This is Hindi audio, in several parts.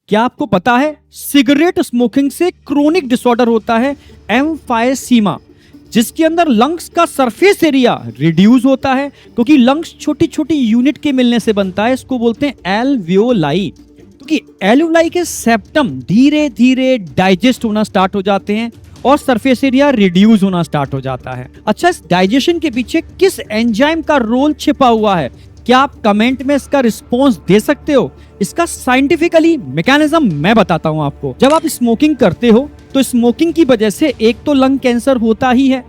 क्या आपको पता है सिगरेट स्मोकिंग से क्रोनिक डिसऑर्डर होता है एम्फाइसीमा, जिसके अंदर लंग्स का सरफेस एरिया रिड्यूस होता है, क्योंकि लंग्स छोटी छोटी यूनिट के मिलने से बनता है। इसको बोलते हैं एल्वियोलाई। क्योंकि एल्वियोलाई के सेप्टम धीरे धीरे डाइजेस्ट होना स्टार्ट हो जाते हैं और सरफेस एरिया रिड्यूस होना स्टार्ट हो जाता है। अच्छा, इस डाइजेशन के पीछे किस एंजाइम का रोल छिपा हुआ है? क्या आप कमेंट में इसका रिस्पॉन्स दे सकते हो? इसका साइंटिफिकली मैकेनिज्म मैं बताता हूं आपको। जब आप स्मोकिंग करते हो तो स्मोकिंग की वजह से एक तो लंग कैंसर होता ही है,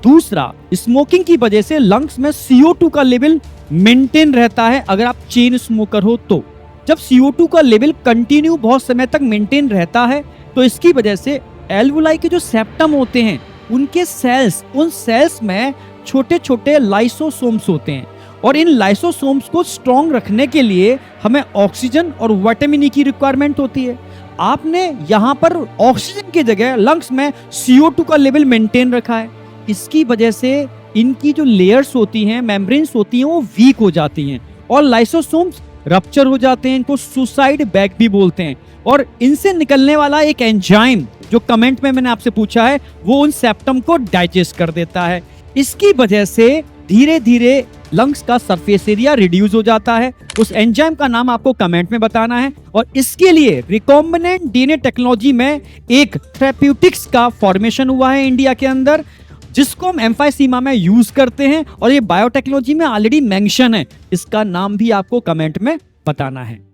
दूसरा स्मोकिंग की वजह से लंग्स में CO2 का लेवल मेंटेन रहता है अगर आप चेन स्मोकर हो तो। जब CO2 का लेवल कंटिन्यू बहुत समय तक मेंटेन रहता है तो इसकी वजह से एल्वुलाई के जो सेप्टम होते हैं उनके सेल्स, उन सेल्स में छोटे छोटे लाइसोसोम्स होते हैं और इन लाइसोसोम्स को स्ट्रॉन्ग रखने के लिए हमें ऑक्सीजन और विटामिन ई की रिक्वायरमेंट होती है। आपने यहाँ पर ऑक्सीजन की जगह लंग्स में CO2 का लेवल मेंटेन रखा है। इसकी वजह से इनकी जो लेयर्स होती हैं, मेम्ब्रेन्स होती हैं, वो वीक हो जाती हैं और लाइसोसोम्स रप्चर हो जाते हैं। इनको सुसाइड बैग भी बोलते हैं। और इनसे निकलने वाला एक एंजाइम जो कमेंट में मैंने आपसे पूछा है, वो उन सेप्टम को डाइजेस्ट कर देता है। इसकी वजह से धीरे धीरे लंग्स का सरफेस एरिया रिड्यूस हो जाता है। उस एंजाइम का नाम आपको कमेंट में बताना है और इसके लिए रिकॉम्बिनेंट DNA टेक्नोलॉजी में एक थेरेप्यूटिक्स का फॉर्मेशन हुआ है इंडिया के अंदर, जिसको हम एम्फाइसीमा में यूज करते हैं और ये बायोटेक्नोलॉजी में ऑलरेडी मेंशन है। इसका नाम भी आपको कमेंट में बताना है।